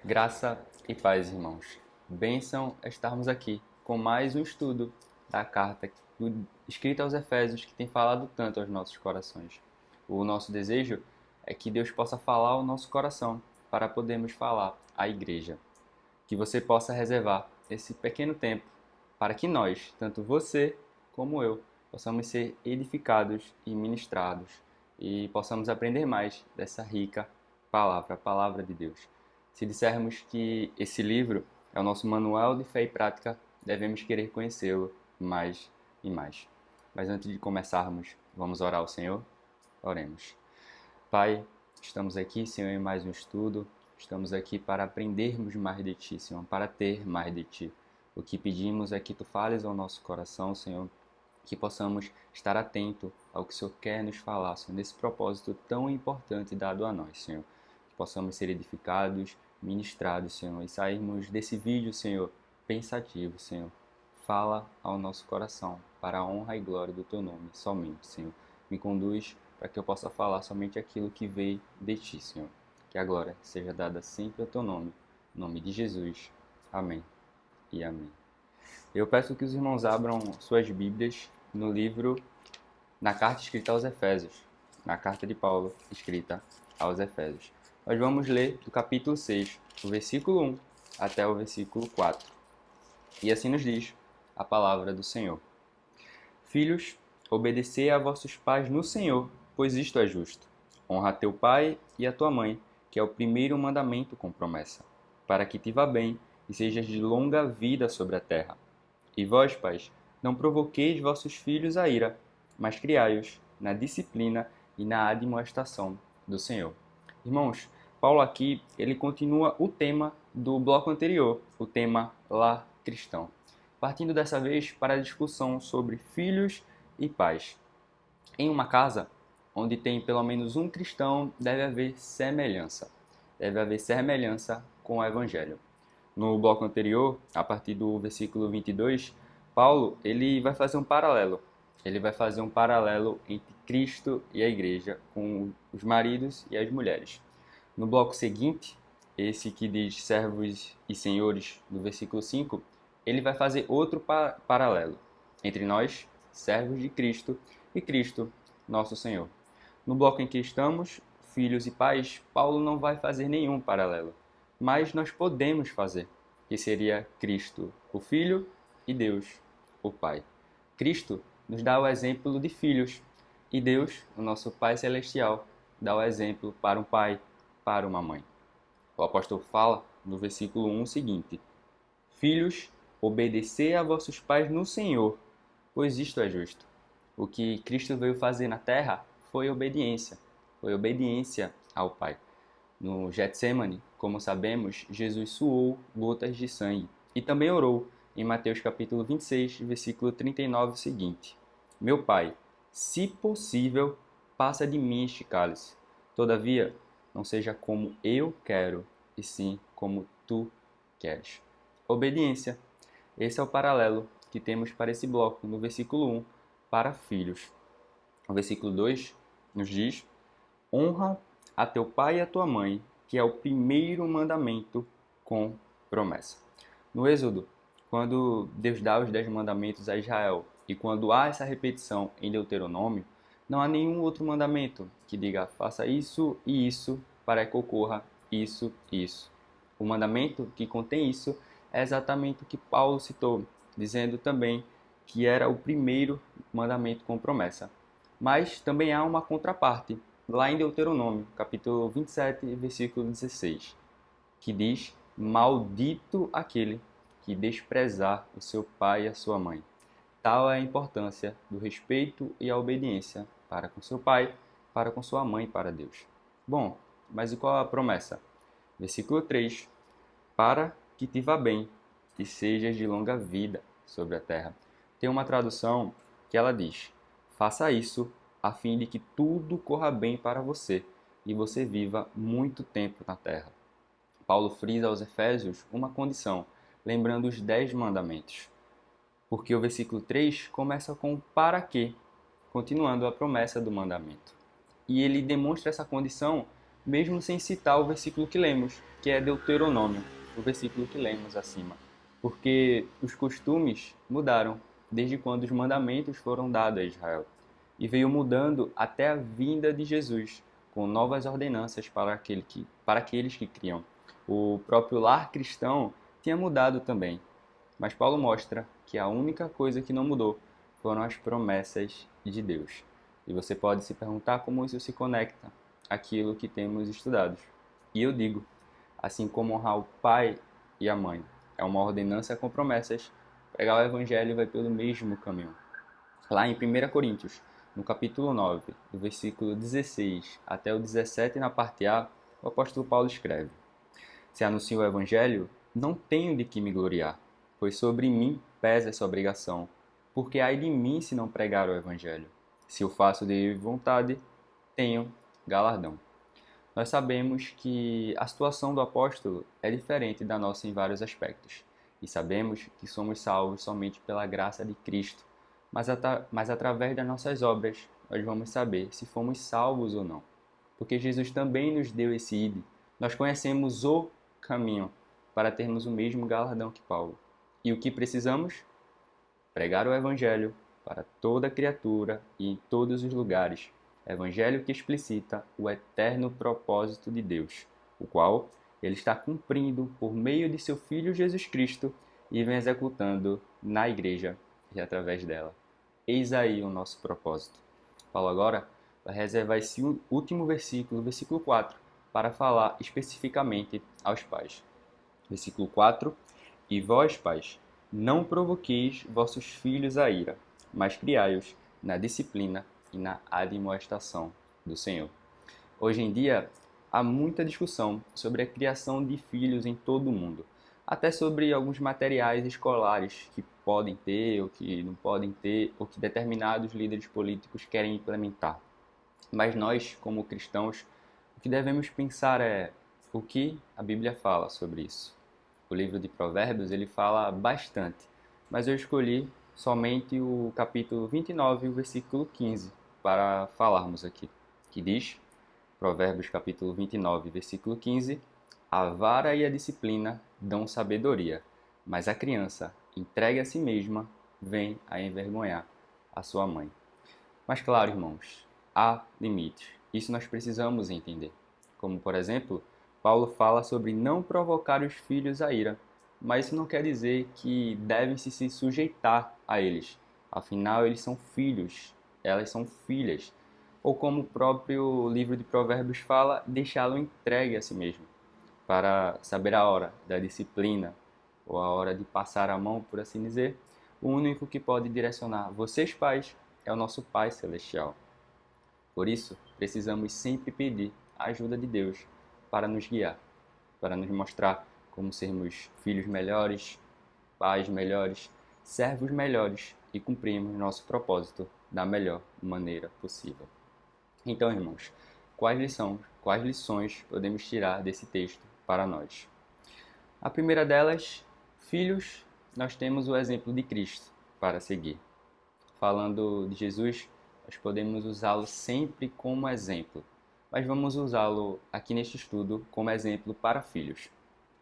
Graça e paz, irmãos. Bênção estarmos aqui com mais um estudo da carta escrita aos Efésios que tem falado tanto aos nossos corações. O nosso desejo é que Deus possa falar ao nosso coração para podermos falar à igreja. Que você possa reservar esse pequeno tempo para que nós, tanto você como eu, possamos ser edificados e ministrados e possamos aprender mais dessa rica palavra, a palavra de Deus. Se dissermos que esse livro é o nosso manual de fé e prática, devemos querer conhecê-lo mais e mais. Mas antes de começarmos, vamos orar ao Senhor? Oremos. Pai, estamos aqui, Senhor, em mais um estudo. Estamos aqui para aprendermos mais de Ti, Senhor, para ter mais de Ti. O que pedimos é que Tu fales ao nosso coração, Senhor, que possamos estar atento ao que o Senhor quer nos falar, Senhor, nesse propósito tão importante dado a nós, Senhor. Que possamos ser edificados, ministrados, Senhor, e sairmos desse vídeo, Senhor, pensativo, Senhor. Fala ao nosso coração, para a honra e glória do Teu nome, somente, Senhor. Me conduz para que eu possa falar somente aquilo que veio de Ti, Senhor. Que a glória seja dada sempre ao Teu nome, em nome de Jesus. Amém e amém. Eu peço que os irmãos abram suas Bíblias no livro, na carta escrita aos Efésios, na carta de Paulo escrita aos Efésios. Nós vamos ler do capítulo 6, do versículo 1 até o versículo 4. E assim nos diz a palavra do Senhor. Filhos, obedecei a vossos pais no Senhor, pois isto é justo. Honra a teu pai e a tua mãe, que é o primeiro mandamento com promessa, para que te vá bem e sejas de longa vida sobre a terra. E vós, pais, não provoqueis vossos filhos a ira, mas criai-os na disciplina e na admoestação do Senhor. Irmãos, Paulo aqui, ele continua o tema do bloco anterior, o tema lar cristão, partindo dessa vez para a discussão sobre filhos e pais. Em uma casa onde tem pelo menos um cristão, deve haver semelhança. Deve haver semelhança com o Evangelho. No bloco anterior, a partir do versículo 22, Paulo ele vai fazer um paralelo. Ele vai fazer um paralelo entre Cristo e a igreja, com os maridos e as mulheres. No bloco seguinte, esse que diz servos e senhores, no versículo 5, ele vai fazer outro paralelo entre nós, servos de Cristo, e Cristo, nosso Senhor. No bloco em que estamos, filhos e pais, Paulo não vai fazer nenhum paralelo, mas nós podemos fazer, que seria Cristo, o Filho, e Deus, o Pai. Cristo nos dá o exemplo de filhos, e Deus, o nosso Pai Celestial, dá o exemplo para um pai, para uma mãe. O apóstolo fala no versículo 1 o seguinte: Filhos, obedecei a vossos pais no Senhor, pois isto é justo. O que Cristo veio fazer na terra foi obediência ao Pai. No Getsemane, como sabemos, Jesus suou gotas de sangue e também orou em Mateus capítulo 26, versículo 39 o seguinte: Meu Pai, se possível, passa de mim este cálice. Todavia, não seja como eu quero, e sim como tu queres. Obediência. Esse é o paralelo que temos para esse bloco no versículo 1 para filhos. O versículo 2 nos diz: Honra a teu pai e a tua mãe, que é o primeiro mandamento com promessa. No Êxodo, quando Deus dá os 10 mandamentos a Israel e quando há essa repetição em Deuteronômio, não há nenhum outro mandamento que diga faça isso e isso para que ocorra isso e isso. O mandamento que contém isso é exatamente o que Paulo citou, dizendo também que era o primeiro mandamento com promessa. Mas também há uma contraparte, lá em Deuteronômio, capítulo 27, versículo 16, que diz: Maldito aquele que desprezar o seu pai e a sua mãe. Tal é a importância do respeito e a obediência para com seu pai, para com sua mãe, para Deus. Bom, mas e qual a promessa? Versículo 3: Para que te vá bem e sejas de longa vida sobre a terra. Tem uma tradução que ela diz: Faça isso a fim de que tudo corra bem para você e você viva muito tempo na terra. Paulo frisa aos Efésios uma condição, lembrando os 10 mandamentos. Porque o versículo 3 começa com para quê, continuando a promessa do mandamento. E ele demonstra essa condição mesmo sem citar o versículo que lemos, que é Deuteronômio, o versículo que lemos acima, porque os costumes mudaram desde quando os mandamentos foram dados a Israel, e veio mudando até a vinda de Jesus, com novas ordenanças para aqueles que criam. O próprio lar cristão tinha mudado também, mas Paulo mostra que a única coisa que não mudou foram as promessas de Deus. E você pode se perguntar como isso se conecta àquilo que temos estudado. E eu digo, assim como honrar o pai e a mãe é uma ordenança com promessas, pregar o evangelho vai pelo mesmo caminho. Lá em 1 Coríntios, no capítulo 9, do versículo 16 até o 17, na parte A, o apóstolo Paulo escreve: Se anuncio o evangelho, não tenho de que me gloriar, pois sobre mim pesa essa obrigação, porque ai de mim se não pregar o evangelho. Se o faço de livre vontade, tenho galardão. Nós sabemos que a situação do apóstolo é diferente da nossa em vários aspectos, e sabemos que somos salvos somente pela graça de Cristo, mas através das nossas obras nós vamos saber se fomos salvos ou não, porque Jesus também nos deu esse ID. Nós conhecemos o caminho para termos o mesmo galardão que Paulo. E o que precisamos? Pregar o Evangelho para toda criatura e em todos os lugares. Evangelho que explicita o eterno propósito de Deus, o qual ele está cumprindo por meio de seu Filho Jesus Cristo e vem executando na igreja e através dela. Eis aí o nosso propósito. Paulo agora vai reservar esse último versículo, versículo 4, para falar especificamente aos pais. Versículo 4: E vós, pais, não provoqueis vossos filhos a ira, mas criai-os na disciplina e na admoestação do Senhor. Hoje em dia, há muita discussão sobre a criação de filhos em todo o mundo, até sobre alguns materiais escolares que podem ter ou que não podem ter, ou que determinados líderes políticos querem implementar. Mas nós, como cristãos, o que devemos pensar é o que a Bíblia fala sobre isso. O livro de Provérbios ele fala bastante, mas eu escolhi somente o capítulo 29 e o versículo 15 para falarmos aqui, que diz, Provérbios capítulo 29, versículo 15: A vara e a disciplina dão sabedoria, mas a criança, entregue a si mesma, vem a envergonhar a sua mãe. Mas claro, irmãos, há limites. Isso nós precisamos entender. Como, por exemplo, Paulo fala sobre não provocar os filhos à ira, mas isso não quer dizer que devem se sujeitar a eles. Afinal, eles são filhos, elas são filhas. Ou como o próprio livro de Provérbios fala, deixá-lo entregue a si mesmo, para saber a hora da disciplina, ou a hora de passar a mão, por assim dizer. O único que pode direcionar vocês, pais, é o nosso Pai Celestial. Por isso, precisamos sempre pedir a ajuda de Deus para nos guiar, para nos mostrar como sermos filhos melhores, pais melhores, servos melhores e cumprirmos nosso propósito da melhor maneira possível. Então, irmãos, quais lições podemos tirar desse texto para nós? A primeira delas, filhos, nós temos o exemplo de Cristo para seguir. Falando de Jesus, nós podemos usá-lo sempre como exemplo, mas vamos usá-lo aqui neste estudo como exemplo para filhos.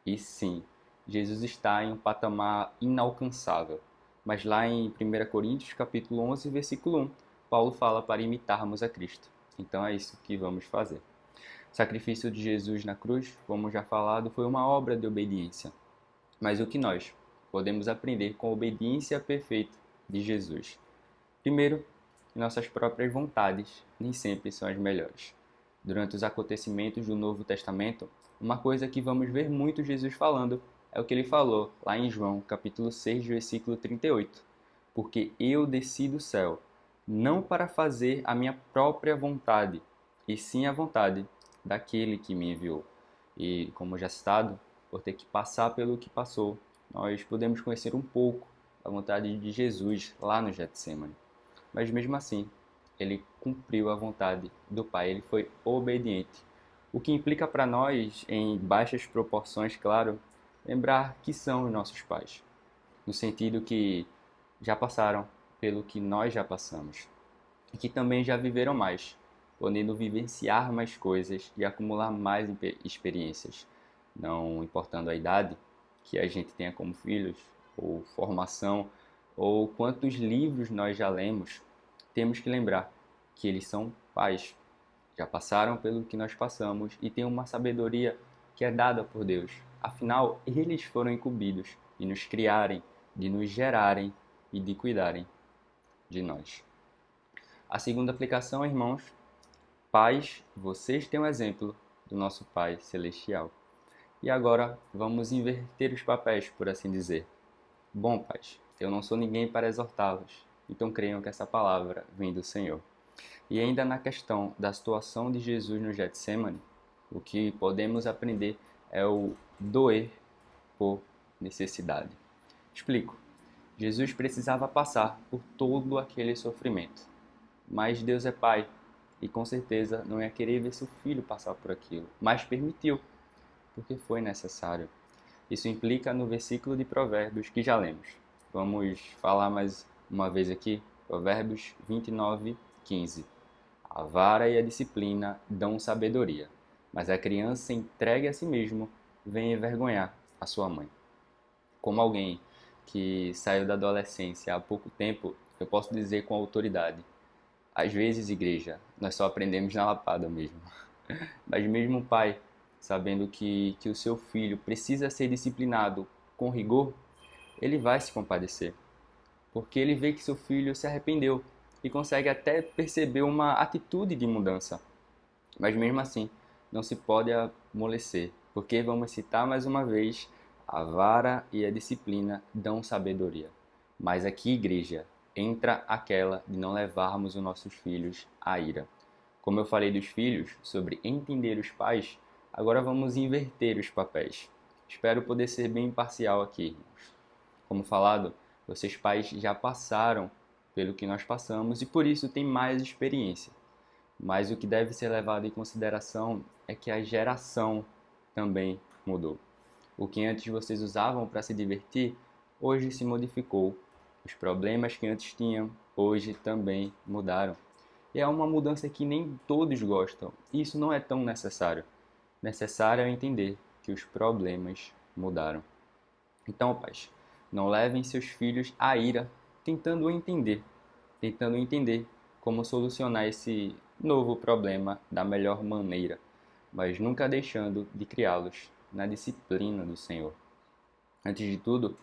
E sim, Jesus está em um patamar inalcançável, mas lá em 1 Coríntios, capítulo 11, versículo 1, Paulo fala para imitarmos a Cristo. Então é isso que vamos fazer. O sacrifício de Jesus na cruz, como já falado, foi uma obra de obediência. Mas o que nós podemos aprender com a obediência perfeita de Jesus? Primeiro, que nossas próprias vontades nem sempre são as melhores. Durante os acontecimentos do Novo Testamento, uma coisa que vamos ver muito Jesus falando é o que ele falou lá em João, capítulo 6, versículo 38. Porque eu desci do céu, não para fazer a minha própria vontade, e sim a vontade daquele que me enviou. E, como já citado, por ter que passar pelo que passou, nós podemos conhecer um pouco a vontade de Jesus lá no Getsemane. Mas mesmo assim, ele cumpriu a vontade do Pai, ele foi obediente. O que implica para nós, em baixas proporções, claro, lembrar que são os nossos pais, no sentido que já passaram pelo que nós já passamos e que também já viveram mais. podendo vivenciar mais coisas e acumular mais experiências, não importando a idade que a gente tenha como filhos, ou formação, ou quantos livros nós já lemos, temos que lembrar que eles são pais, já passaram pelo que nós passamos e têm uma sabedoria que é dada por Deus. Afinal, eles foram incumbidos de nos criarem, de nos gerarem e de cuidarem de nós. A segunda aplicação, irmãos, pais, vocês têm um exemplo do nosso Pai Celestial. E agora vamos inverter os papéis, por assim dizer. Bom, pais, eu não sou ninguém para exortá-los, então creiam que essa palavra vem do Senhor. E ainda na questão da situação de Jesus no Getsemane, o que podemos aprender é o doer por necessidade. Explico. Jesus precisava passar por todo aquele sofrimento. Mas Deus é Pai e com certeza não ia querer ver seu filho passar por aquilo, mas permitiu, porque foi necessário. Isso implica no versículo de Provérbios que já lemos. Vamos falar mais uma vez aqui, Provérbios 29:15. A vara e a disciplina dão sabedoria, mas a criança entregue a si mesmo vem envergonhar a sua mãe. Como alguém que saiu da adolescência há pouco tempo, eu posso dizer com autoridade: às vezes, igreja, nós só aprendemos na lapada mesmo. Mas mesmo o pai, sabendo que o seu filho precisa ser disciplinado com rigor, ele vai se compadecer. Porque ele vê que seu filho se arrependeu e consegue até perceber uma atitude de mudança. Mas mesmo assim, não se pode amolecer, porque vamos citar mais uma vez, a vara e a disciplina dão sabedoria. Mas aqui, igreja, entra aquela de não levarmos os nossos filhos à ira. Como eu falei dos filhos, sobre entender os pais, agora vamos inverter os papéis. Espero poder ser bem imparcial aqui, irmãos. Como falado, vocês pais já passaram pelo que nós passamos e por isso têm mais experiência. Mas o que deve ser levado em consideração é que a geração também mudou. O que antes vocês usavam para se divertir, hoje se modificou. Os problemas que antes tinham, hoje também mudaram. E é uma mudança que nem todos gostam. E isso não é tão necessário. Necessário é entender que os problemas mudaram. Então, pais, não levem seus filhos à ira tentando entender como solucionar esse novo problema da melhor maneira, mas nunca deixando de criá-los na disciplina do Senhor. Antes de tudo,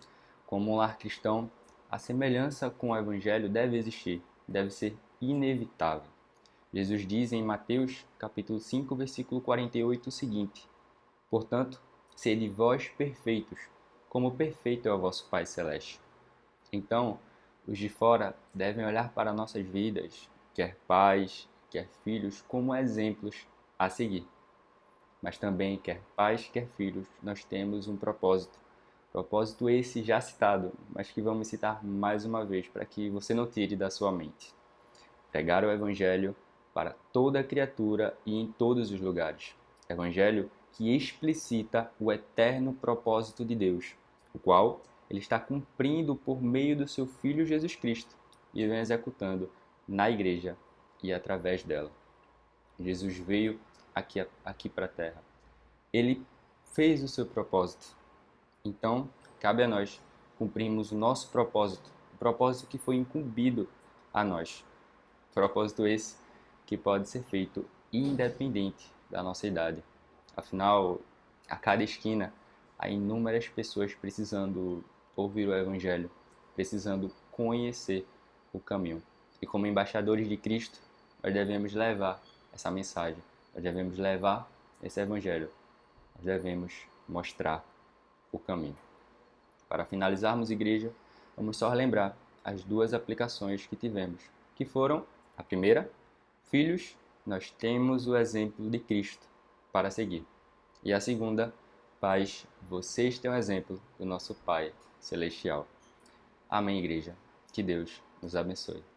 como um lar cristão, a semelhança com o Evangelho deve existir, deve ser inevitável. Jesus diz em Mateus capítulo 5, versículo 48 o seguinte: portanto, sede vós perfeitos, como perfeito é o vosso Pai Celeste. Então, os de fora devem olhar para nossas vidas, quer pais, quer filhos, como exemplos a seguir. Mas também, quer pais, quer filhos, nós temos um propósito. Propósito esse já citado, mas que vamos citar mais uma vez para que você não tire da sua mente. Pregar o Evangelho para toda criatura e em todos os lugares. Evangelho que explicita o eterno propósito de Deus, o qual ele está cumprindo por meio do seu Filho Jesus Cristo e vem executando na igreja e através dela. Jesus veio aqui para a terra. Ele fez o seu propósito. Então, cabe a nós cumprirmos o nosso propósito, o propósito que foi incumbido a nós. Propósito esse que pode ser feito independente da nossa idade. Afinal, a cada esquina há inúmeras pessoas precisando ouvir o Evangelho, precisando conhecer o caminho. E como embaixadores de Cristo, nós devemos levar essa mensagem, nós devemos levar esse Evangelho, nós devemos mostrar o caminho. Para finalizarmos, igreja, vamos só lembrar as duas aplicações que tivemos, que foram a primeira: filhos, nós temos o exemplo de Cristo para seguir. E a segunda: pais, vocês têm o exemplo do nosso Pai Celestial. Amém, igreja. Que Deus nos abençoe.